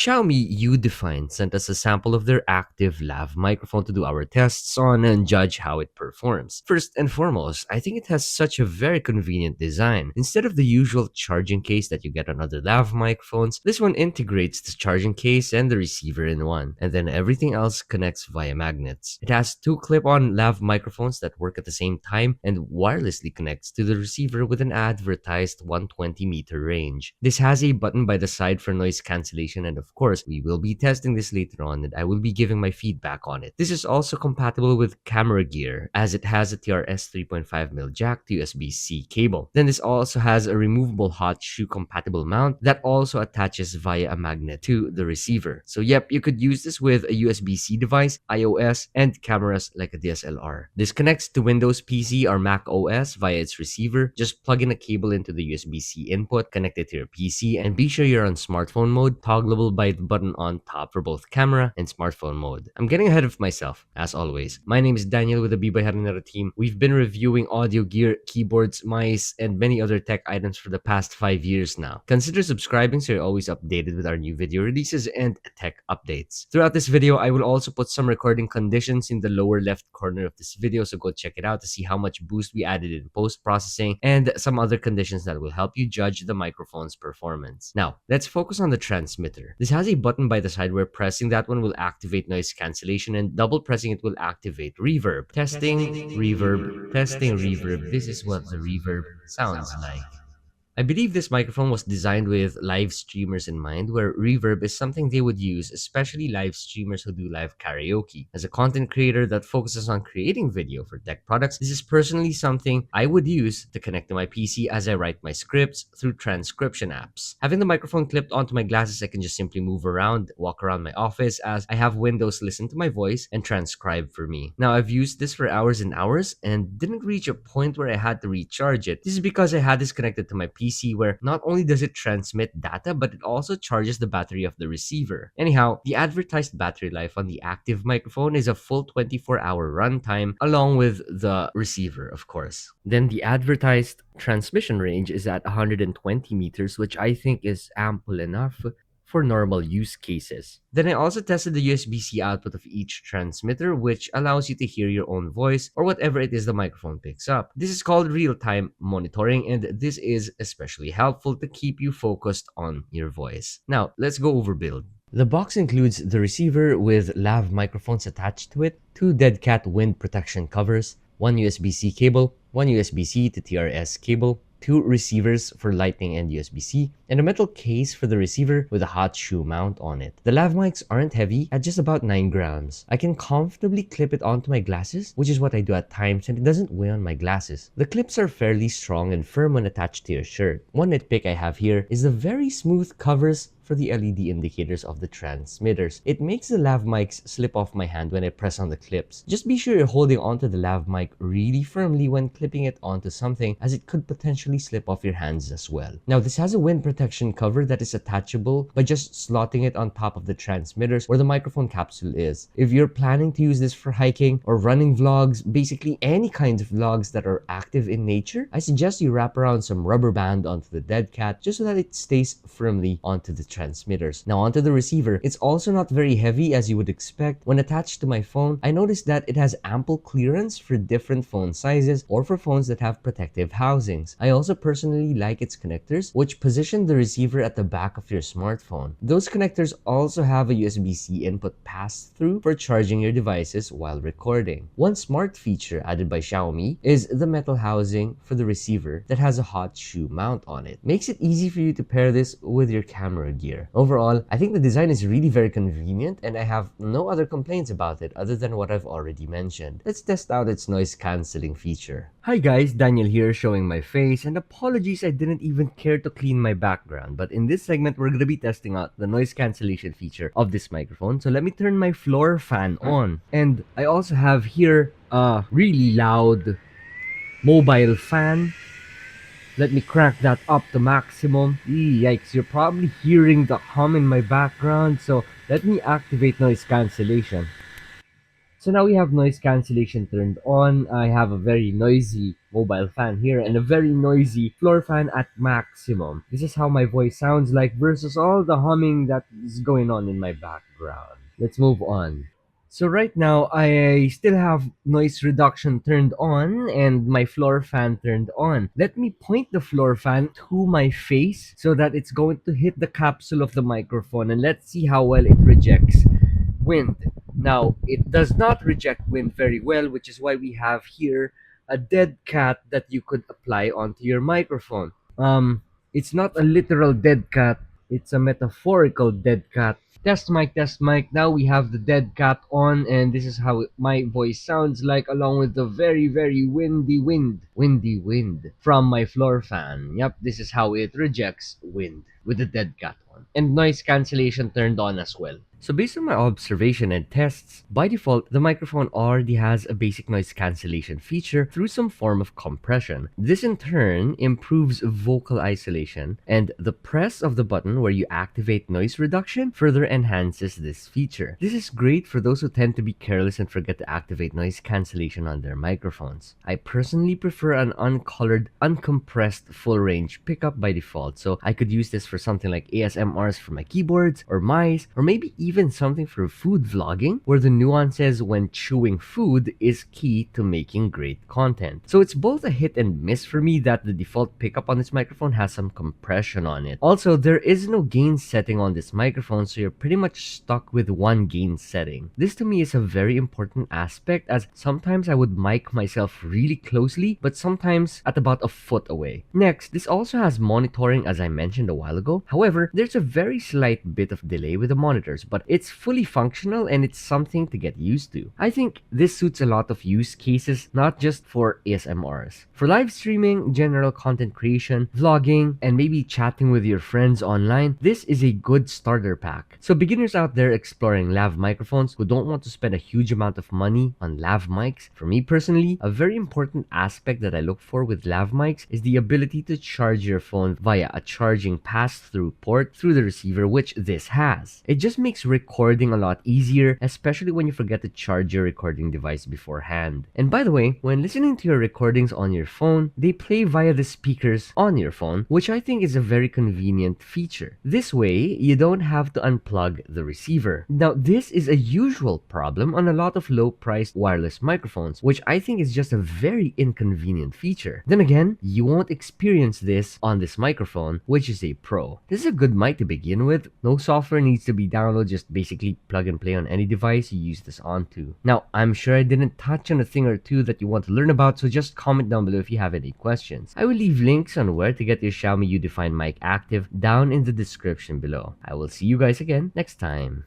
Xiaomi UDFINE sent us a sample of their active lav microphone to do our tests on and judge how it performs. First and foremost, I think it has such a very convenient design. Instead of the usual charging case that you get on other lav microphones, this one integrates the charging case and the receiver in one, and then everything else connects via magnets. It has two clip-on lav microphones that work at the same time and wirelessly connects to the receiver with an advertised 120-meter range. This has a button by the side for noise cancellation, and of course, we will be testing this later on and I will be giving my feedback on it. This is also compatible with camera gear as it has a TRS 3.5mm jack to USB-C cable. Then this also has a removable hot shoe compatible mount that also attaches via a magnet to the receiver. So yep, you could use this with a USB-C device, iOS, and cameras like a DSLR. This connects to Windows PC or Mac OS via its receiver. Just plug in a cable into the USB-C input, connect it to your PC, and be sure you're on smartphone mode, toggleable by the button on top for both camera and smartphone mode. I'm getting ahead of myself, as always. My name is Daniel with the Biboyharanero team. We've been reviewing audio gear, keyboards, mice, and many other tech items for the past 5 years now. Consider subscribing so you're always updated with our new video releases and tech updates. Throughout this video, I will also put some recording conditions in the lower left corner of this video, so go check it out to see how much boost we added in post-processing and some other conditions that will help you judge the microphone's performance. Now, let's focus on the transmitter. This has a button by the side where pressing that one will activate noise cancellation and double pressing it will activate reverb. Testing, reverb, testing, reverb. This is what the reverb sounds like. I believe this microphone was designed with live streamers in mind, where reverb is something they would use, especially live streamers who do live karaoke. As a content creator that focuses on creating video for tech products, this is personally something I would use to connect to my PC as I write my scripts through transcription apps. Having the microphone clipped onto my glasses, I can just simply move around, walk around my office as I have Windows listen to my voice and transcribe for me. Now, I've used this for hours and hours and didn't reach a point where I had to recharge it. This is because I had this connected to my PC, where not only does it transmit data, but it also charges the battery of the receiver. Anyhow, the advertised battery life on the active microphone is a full 24-hour runtime, along with the receiver, of course. Then the advertised transmission range is at 120 meters, which I think is ample enough for normal use cases. Then I also tested the USB-C output of each transmitter, which allows you to hear your own voice or whatever it is the microphone picks up. This is called real-time monitoring, and this is especially helpful to keep you focused on your voice. Now, let's go over build. The box includes the receiver with lav microphones attached to it, two dead cat wind protection covers, one USB-C cable, one USB-C to TRS cable, two receivers for Lightning and USB-C, and a metal case for the receiver with a hot shoe mount on it. The lav mics aren't heavy, at just about 9 grams. I can comfortably clip it onto my glasses, which is what I do at times, and it doesn't weigh on my glasses. The clips are fairly strong and firm when attached to your shirt. One nitpick I have here is the very smooth covers for the LED indicators of the transmitters. It makes the lav mics slip off my hand when I press on the clips. Just be sure you're holding onto the lav mic really firmly when clipping it onto something, as it could potentially slip off your hands as well. Now, this has a wind protection cover that is attachable by just slotting it on top of the transmitters where the microphone capsule is. If you're planning to use this for hiking or running vlogs, basically any kind of vlogs that are active in nature, I suggest you wrap around some rubber band onto the dead cat just so that it stays firmly onto the transmitters. Now, onto the receiver. It's also not very heavy as you would expect. When attached to my phone, I noticed that it has ample clearance for different phone sizes or for phones that have protective housings. I also personally like its connectors, which position the receiver at the back of your smartphone. Those connectors also have a USB-C input pass-through for charging your devices while recording. One smart feature added by Xiaomi is the metal housing for the receiver that has a hot shoe mount on it. Makes it easy for you to pair this with your camera gear. Overall, I think the design is really very convenient and I have no other complaints about it other than what I've already mentioned. Let's test out its noise cancelling feature. Hi guys, Daniel here showing my face, and apologies I didn't even care to clean my background, but in this segment we're going to be testing out the noise cancellation feature of this microphone. So let me turn my floor fan on, and I also have here a really loud mobile fan. Let me crank that up to maximum. Yikes, you're probably hearing the hum in my background, so let me activate noise cancellation. So now we have noise cancellation turned on. I have a very noisy mobile fan here and a very noisy floor fan at maximum. This is how my voice sounds like versus all the humming that is going on in my background. Let's move on. So right now I still have noise reduction turned on and my floor fan turned on. Let me point the floor fan to my face so that it's going to hit the capsule of the microphone, and let's see how well it rejects wind. Now, it does not reject wind very well, which is why we have here a dead cat that you could apply onto your microphone. It's not a literal dead cat, it's a metaphorical dead cat. Test mic, test mic. Now we have the dead cat on, and this is how my voice sounds like, along with the very, very windy wind from my floor fan. Yep, this is how it rejects wind with the dead cat on. And noise cancellation turned on as well. So based on my observation and tests, by default, the microphone already has a basic noise cancellation feature through some form of compression. This in turn improves vocal isolation, and the press of the button where you activate noise reduction further enhances this feature. This is great for those who tend to be careless and forget to activate noise cancellation on their microphones. I personally prefer an uncolored, uncompressed full range pickup by default, so I could use this for something like ASMRs for my keyboards or mice, or maybe even something for food vlogging where the nuances when chewing food is key to making great content. So it's both a hit and miss for me that the default pickup on this microphone has some compression on it. Also, there is no gain setting on this microphone, so you're pretty much stuck with one gain setting. This to me is a very important aspect, as sometimes I would mic myself really closely, but sometimes at about a foot away. Next, this also has monitoring, as I mentioned a while ago. However, there's a very slight bit of delay with the monitors, but it's fully functional and it's something to get used to. I think this suits a lot of use cases, not just for ASMRs. For live streaming, general content creation, vlogging, and maybe chatting with your friends online, this is a good starter pack. So beginners out there exploring lav microphones who don't want to spend a huge amount of money on lav mics, for me personally, a very important aspect that I look for with lav mics is the ability to charge your phone via a charging pass-through port through the receiver, which this has. It just makes recording a lot easier, especially when you forget to charge your recording device beforehand. And by the way, when listening to your recordings on your phone, they play via the speakers on your phone, which I think is a very convenient feature. This way, you don't have to unplug the receiver. Now, this is a usual problem on a lot of low-priced wireless microphones, which I think is just a very inconvenient feature. Then again, you won't experience this on this microphone, which is a Pro. This is a good mic to begin with. No software needs to be downloaded, just basically plug and play on any device you use this onto. Now, I'm sure I didn't touch on a thing or two that you want to learn about, so just comment down below if you have any questions. I will leave links on where to get your Xiaomi UDFINE mic active down in the description below. I will see you guys again next time.